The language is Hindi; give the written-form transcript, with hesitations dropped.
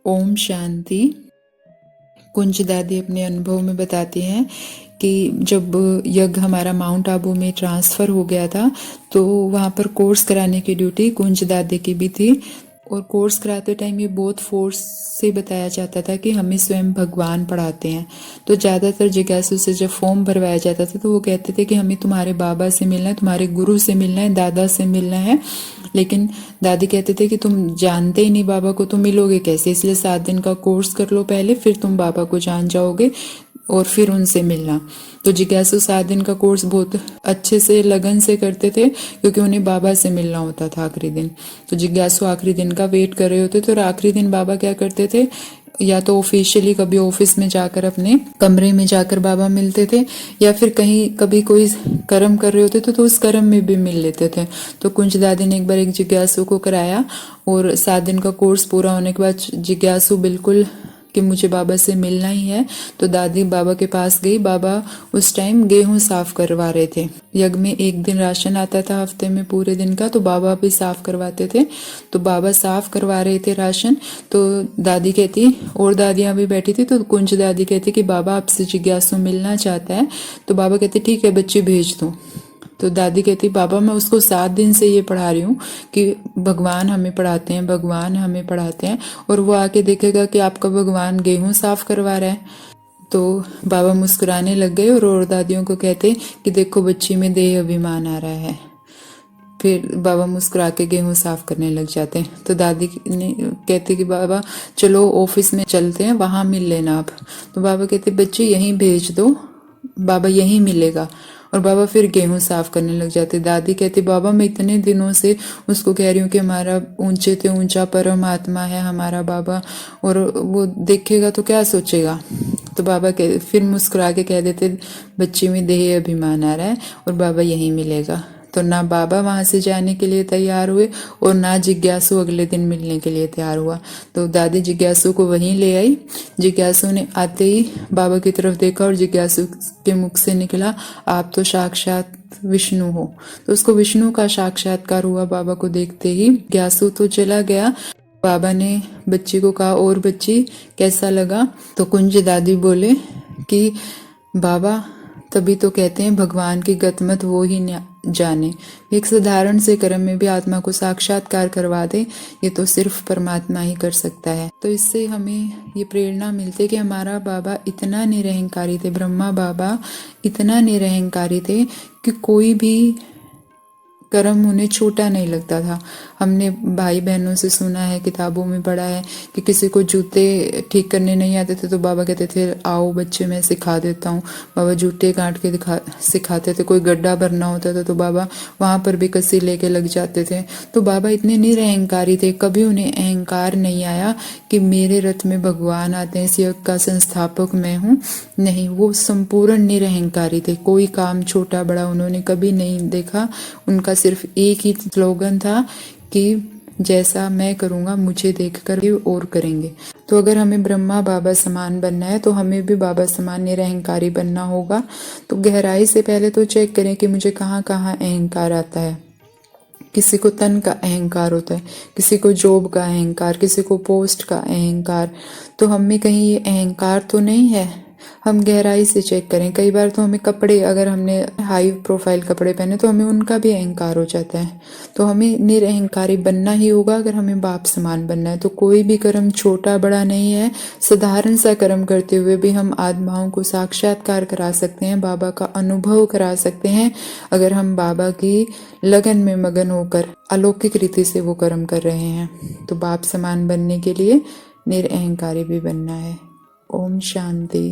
ओम शांति। कुंज दादी अपने अनुभव में बताती हैं कि जब यज्ञ हमारा माउंट आबू में ट्रांसफ़र हो गया था तो वहाँ पर कोर्स कराने की ड्यूटी कुंज दादी की भी थी। और कोर्स कराते टाइम ये बहुत फोर्स से बताया जाता था कि हमें स्वयं भगवान पढ़ाते हैं। तो ज़्यादातर जिज्ञासु से जब फॉर्म भरवाया जाता था तो वो कहते थे कि हमें तुम्हारे बाबा से मिलना है, तुम्हारे गुरु से मिलना है, दादा से मिलना है। लेकिन दादी कहते थे कि तुम जानते ही नहीं बाबा को, तुम मिलोगे कैसे, इसलिए 7 दिन का कोर्स कर लो पहले, फिर तुम बाबा को जान जाओगे और फिर उनसे मिलना। तो जिज्ञासु 7 दिन का कोर्स बहुत अच्छे से लगन से करते थे क्योंकि उन्हें बाबा से मिलना होता था आखिरी दिन। तो जिज्ञासु आखिरी दिन का वेट कर रहे होते थे और आखिरी दिन बाबा क्या करते थे, या तो ऑफिशियली कभी ऑफिस में जाकर अपने कमरे में जाकर बाबा मिलते थे, या फिर कहीं कभी कोई कर्म कर रहे होते थे तो उस कर्म में भी मिल लेते थे। तो कुंज दादी ने एक बार एक जिज्ञासु को कराया और 7 दिन का कोर्स पूरा होने के बाद जिज्ञासु बिल्कुल कि मुझे बाबा से मिलना ही है, तो दादी बाबा के पास गई। बाबा उस टाइम गेहूं साफ करवा रहे थे। यज्ञ में 1 दिन राशन आता था हफ्ते में पूरे दिन का, तो बाबा भी साफ करवाते थे। तो बाबा साफ करवा रहे थे राशन। तो दादी कहती, और दादियां भी बैठी थी, तो कुंज दादी कहती कि बाबा आपसे जिज्ञासु मिलना चाहता है। तो बाबा कहते ठीक है बच्ची भेज दो। तो दादी कहती बाबा मैं उसको 7 दिन से ये पढ़ा रही हूँ कि भगवान हमें पढ़ाते हैं, भगवान हमें पढ़ाते हैं, और वो आके देखेगा कि आपका भगवान गेहूं साफ करवा रहा है। तो बाबा मुस्कुराने लग गए और दादियों को कहते कि देखो बच्ची में देह अभिमान आ रहा है। फिर बाबा मुस्कुरा के गेहूं साफ करने लग जाते हैं। तो दादी ने कहते कि बाबा चलो ऑफिस में चलते हैं, वहां मिल लेना आप। तो बाबा कहते बच्चे यहीं भेज दो, बाबा यहीं मिलेगा। और बाबा फिर गेहूं साफ करने लग जाते। दादी कहती बाबा मैं इतने दिनों से उसको कह रही हूँ कि हमारा ऊंचे से ऊंचा परमात्मा है हमारा बाबा, और वो देखेगा तो क्या सोचेगा। तो बाबा फिर मुस्कुरा के कह देते बच्ची में देह अभिमान आ रहा है और बाबा यहीं मिलेगा। तो ना बाबा वहां से जाने के लिए तैयार हुए और ना जिज्ञासु अगले दिन मिलने के लिए तैयार हुआ। तो दादी जिज्ञासु को वहीं ले आई। जिज्ञासु ने आते ही बाबा की तरफ देखा और जिज्ञासु के मुख से निकला आप तो साक्षात विष्णु हो। तो उसको विष्णु का साक्षात्कार हुआ बाबा को देखते ही। जिज्ञासु तो चला गया। बाबा ने बच्ची को कहा और बच्ची कैसा लगा। तो कुंज दादी बोले कि बाबा तभी तो कहते हैं भगवान की गतमत वो ही जाने। एक साधारण से कर्म में भी आत्मा को साक्षात्कार करवा दे, ये तो सिर्फ परमात्मा ही कर सकता है। तो इससे हमें ये प्रेरणा मिलती है कि हमारा बाबा इतना निरहंकारी थे, ब्रह्मा बाबा इतना निरहंकारी थे कि कोई भी कर्म उन्हें छोटा नहीं लगता था। हमने भाई बहनों से सुना है, किताबों में पढ़ा है कि किसी को जूते ठीक करने नहीं आते थे तो बाबा कहते थे आओ बच्चे मैं सिखा देता हूँ। बाबा जूते काट के सिखाते थे। कोई गड्ढा भरना होता था तो बाबा वहाँ पर भी कसी लेके लग जाते थे। तो बाबा इतने निरअहंकारी थे, कभी उन्हें अहंकार नहीं आया कि मेरे रथ में भगवान आते हैं, इस यज्ञ का संस्थापक मैं हूँ। नहीं, वो संपूर्ण निरअहंकारी थे। कोई काम छोटा बड़ा उन्होंने कभी नहीं देखा। उनका सिर्फ एक ही स्लोगन था कि जैसा मैं करूंगा मुझे देखकर भी और करेंगे। तो अगर हमें ब्रह्मा बाबा समान बनना है तो हमें भी बाबा समान निरअहंकारी बनना होगा। तो गहराई से पहले तो चेक करें कि मुझे कहाँ कहाँ अहंकार आता है। किसी को तन का अहंकार होता है, किसी को जॉब का अहंकार, किसी को पोस्ट का अहंकार। तो हम में कहीं ये अहंकार तो नहीं है। हम गहराई से चेक करें। कई बार तो हमें कपड़े, अगर हमने हाई प्रोफाइल कपड़े पहने तो हमें उनका भी अहंकार हो जाता है। तो हमें निरअहंकारी बनना ही होगा अगर हमें बाप समान बनना है। तो कोई भी कर्म छोटा बड़ा नहीं है। साधारण सा कर्म करते हुए भी हम आत्माओं को साक्षात्कार करा सकते हैं, बाबा का अनुभव करा सकते हैं, अगर हम बाबा की लगन में मगन होकर अलौकिक रीति से वो कर्म कर रहे हैं। तो बाप समान बनने के लिए निरअहंकारी भी बनना है। ओम शांति।